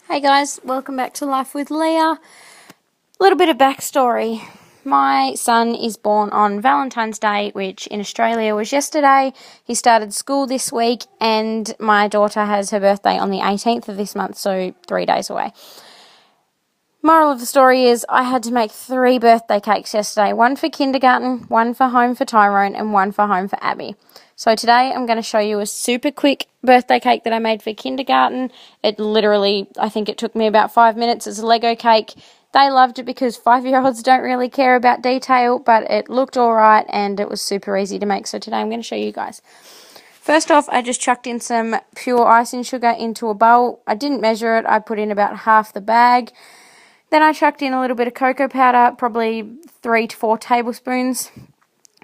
Hey guys, welcome back to Life with Leah. A little bit of backstory. My son is born on Valentine's Day, which in Australia was yesterday. He started school this week, and my daughter has her birthday on the 18th of this month, so 3 days away. Moral of the story is I had to make 3 birthday cakes yesterday. One for kindergarten, one for home for Tyrone, and one for home for Abby. So today I'm going to show you a super quick birthday cake that I made for kindergarten. It literally, I think it took me about 5 minutes. It's a Lego cake. They loved it because 5-year-olds don't really care about detail, but it looked alright and it was super easy to make. So today I'm going to show you guys. First off, I just chucked in some pure icing sugar into a bowl. I didn't measure it. I put in about half the bag. Then I chucked in a little bit of cocoa powder, probably 3 to 4 tablespoons.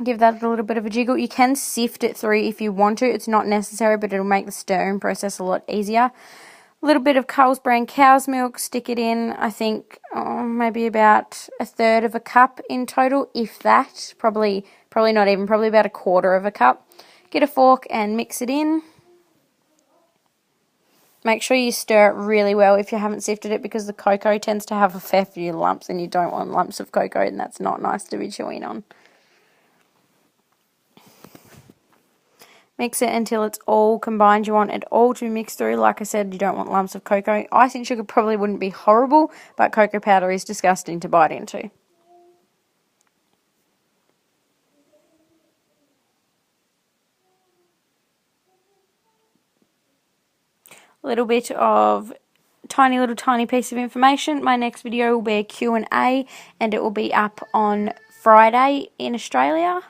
Give that a little bit of a jiggle. You can sift it through if you want to. It's not necessary, but it'll make the stirring process a lot easier. A little bit of Coles brand cow's milk, stick it in. I think maybe about 1/3 of a cup in total, if that. Probably not even, probably about 1/4 of a cup. Get a fork and mix it in. Make sure you stir it really well if you haven't sifted it, because the cocoa tends to have a fair few lumps and you don't want lumps of cocoa, and that's not nice to be chewing on. Mix it until it's all combined. You want it all to mix through. Like I said, you don't want lumps of cocoa. Icing sugar probably wouldn't be horrible, but cocoa powder is disgusting to bite into. A little bit of tiny piece of information. My next video will be a Q&A, and it will be up on Friday in Australia,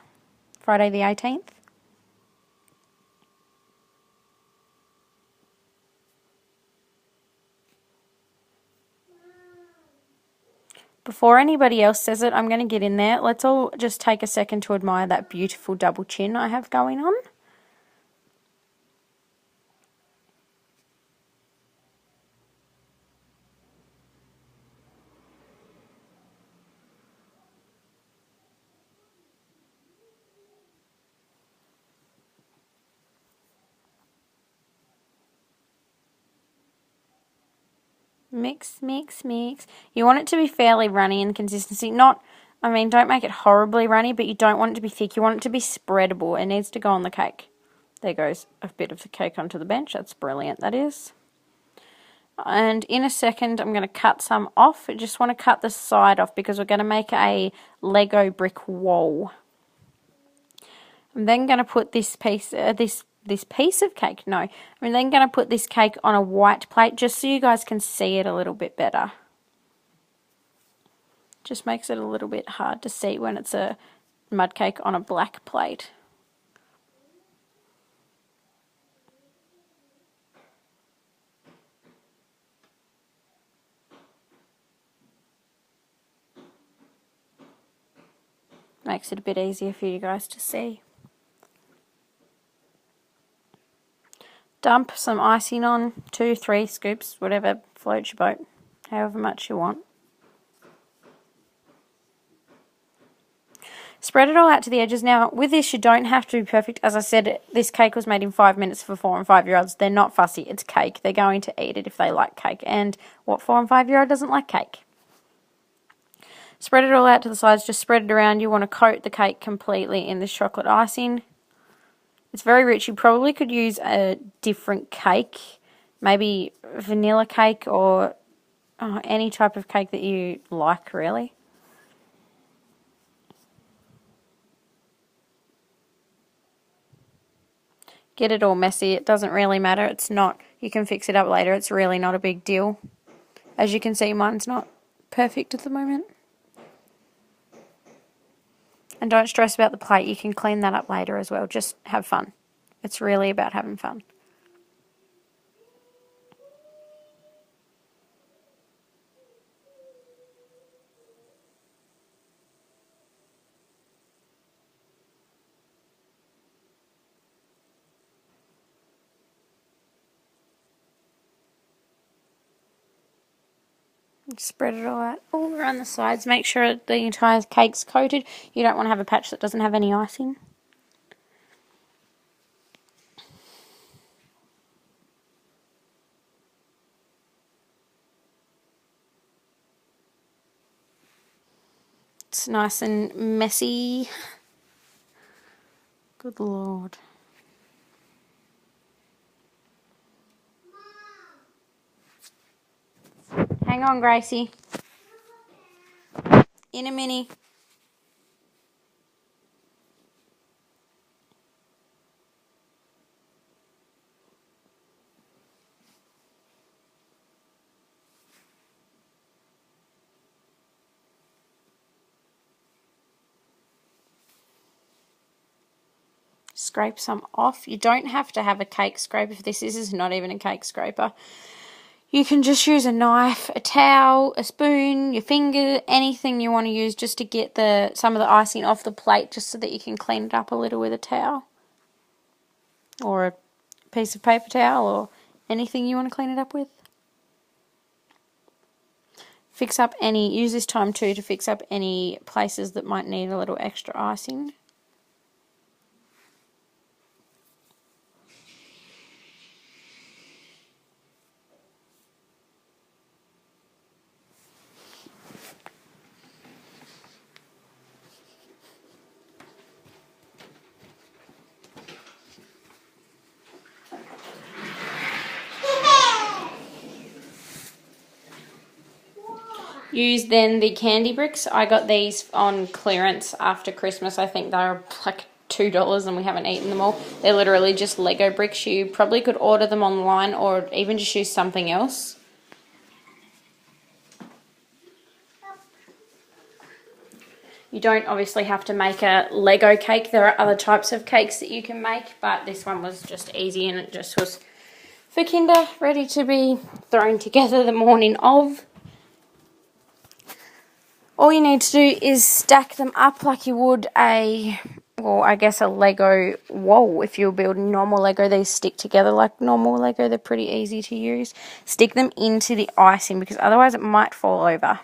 Friday the 18th. Before anybody else says it, I'm going to get in there. Let's all just take a second to admire that beautiful double chin I have going on. Mix, mix, mix. You want it to be fairly runny in consistency. Don't make it horribly runny, but you don't want it to be thick. You want it to be spreadable. It needs to go on the cake. There goes a bit of the cake onto the bench. That's brilliant, that is. And in a second, I'm going to cut some off. I just want to cut the side off because we're going to make a Lego brick wall. I'm then going to put this piece, this piece of cake, no, I'm then going to put this cake on a white plate just so you guys can see it a little bit better. Just makes it a little bit hard to see when it's a mud cake on a black plate. Makes it a bit easier for you guys to see. Dump some icing on, 2, 3 scoops, whatever floats your boat, however much you want. Spread it all out to the edges. Now, with this, you don't have to be perfect. As I said, this cake was made in 5 minutes for 4 and 5-year-olds. They're not fussy. It's cake. They're going to eat it if they like cake. And what 4 and 5-year-old doesn't like cake? Spread it all out to the sides. Just spread it around. You want to coat the cake completely in this chocolate icing. It's very rich. You probably could use a different cake, maybe vanilla cake or any type of cake that you like, really. Get it all messy. It doesn't really matter. It's not, you can fix it up later. It's really not a big deal. As you can see, mine's not perfect at the moment. And don't stress about the plate. You can clean that up later as well. Just have fun. It's really about having fun. Spread it all out all around the sides. Make sure the entire cake's coated. You don't want to have a patch that doesn't have any icing. It's nice and messy. Good Lord. Hang on, Gracie. In a minute. Scrape some off. You don't have to have a cake scraper for this. This is not even a cake scraper. You can just use a knife, a towel, a spoon, your finger, anything you want to use just to get some of the icing off the plate, just so that you can clean it up a little with a towel or a piece of paper towel or anything you want to clean it up with. Use this time too to fix up any places that might need a little extra icing. Use then the candy bricks. I got these on clearance after Christmas. I think they were like $2 and we haven't eaten them all. They're literally just Lego bricks. You probably could order them online or even just use something else. You don't obviously have to make a Lego cake. There are other types of cakes that you can make, but this one was just easy and it just was for Kinder, ready to be thrown together the morning of. All you need to do is stack them up like you would a Lego wall. If you're building normal Lego, these stick together like normal Lego. They're pretty easy to use. Stick them into the icing because otherwise it might fall over.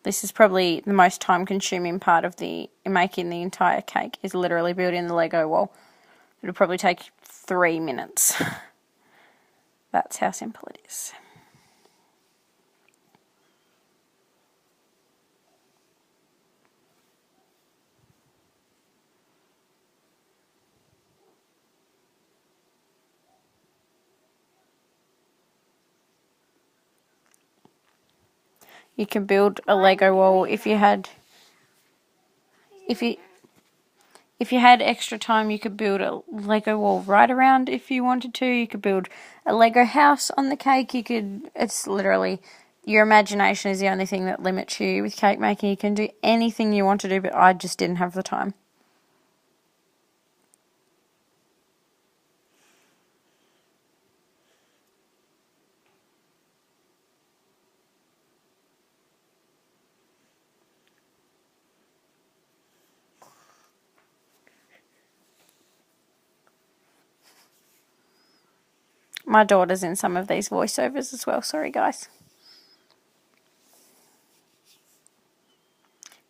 This is probably the most time-consuming part of making the entire cake, is literally building the Lego wall. It'll probably take 3 minutes. That's how simple it is. You can build a Lego wall if you had extra time. You could build a Lego wall right around if you wanted to. You could build a Lego house on the cake. It's literally, your imagination is the only thing that limits you with cake making. You can do anything you want to do, but I just didn't have the time. My daughter's in some of these voiceovers as well. Sorry, guys.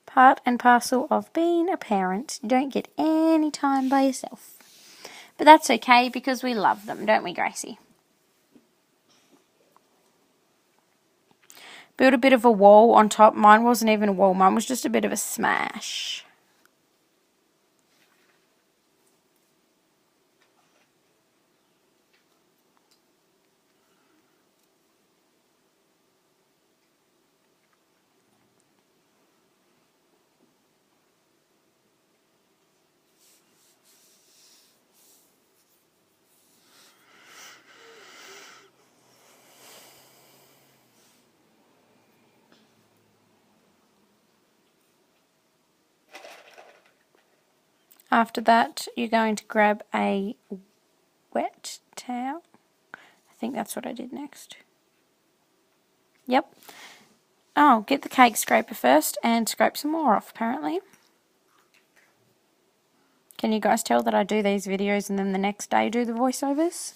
Part and parcel of being a parent. You don't get any time by yourself. But that's okay because we love them, don't we, Gracie? Build a bit of a wall on top. Mine wasn't even a wall. Mine was just a bit of a smash. After that, you're going to grab a wet towel. I think that's what I did next. Yep. Oh, get the cake scraper first and scrape some more off, apparently. Can you guys tell that I do these videos and then the next day do the voiceovers?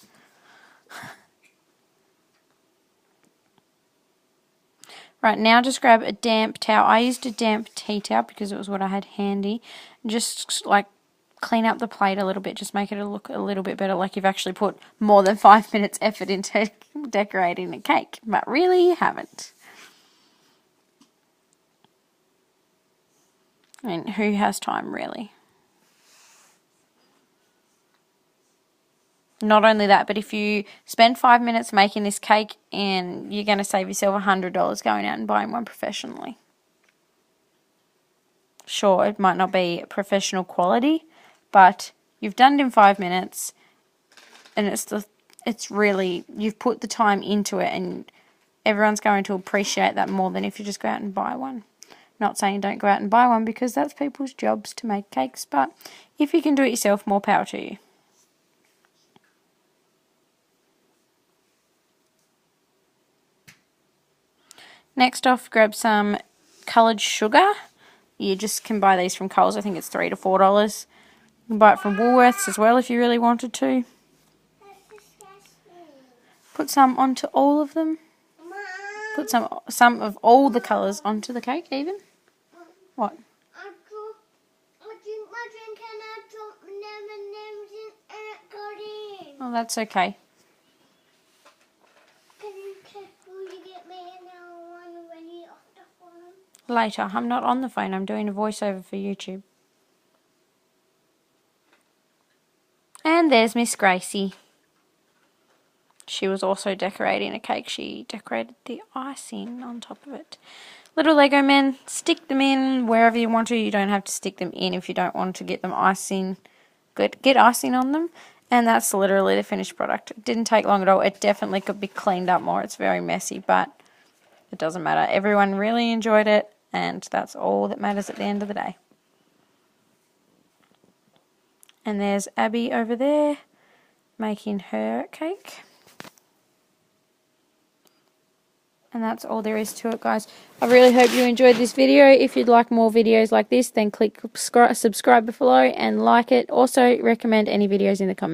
Right, now just grab a damp towel. I used a damp tea towel because it was what I had handy. Just like clean up the plate a little bit. Just make it look a little bit better, like you've actually put more than 5 minutes effort into decorating a cake. But really, you haven't. I mean, who has time, really? Not only that, but if you spend 5 minutes making this cake, and you're going to save yourself $100 going out and buying one professionally. Sure, it might not be professional quality, but you've done it in 5 minutes, and it's really, you've put the time into it, and everyone's going to appreciate that more than if you just go out and buy one. Not saying don't go out and buy one, because that's people's jobs to make cakes, but if you can do it yourself, more power to you. Next off, grab some coloured sugar. You just can buy these from Coles. I think it's $3 to $4. You can buy it from Woolworths as well if you really wanted to. Put some onto all of them. Put some of all the colours onto the cake even. What? Oh, that's okay. Later. I'm not on the phone. I'm doing a voiceover for YouTube. And there's Miss Gracie. She was also decorating a cake. She decorated the icing on top of it. Little Lego men, stick them in wherever you want to. You don't have to stick them in if you don't want to get them icing. Get icing on them. And that's literally the finished product. It didn't take long at all. It definitely could be cleaned up more. It's very messy, but it doesn't matter. Everyone really enjoyed it, and that's all that matters at the end of the day. And there's Abby over there making her cake. And that's all there is to it, guys. I really hope you enjoyed this video. If you'd like more videos like this, then click subscribe below and like it. Also, recommend any videos in the comments.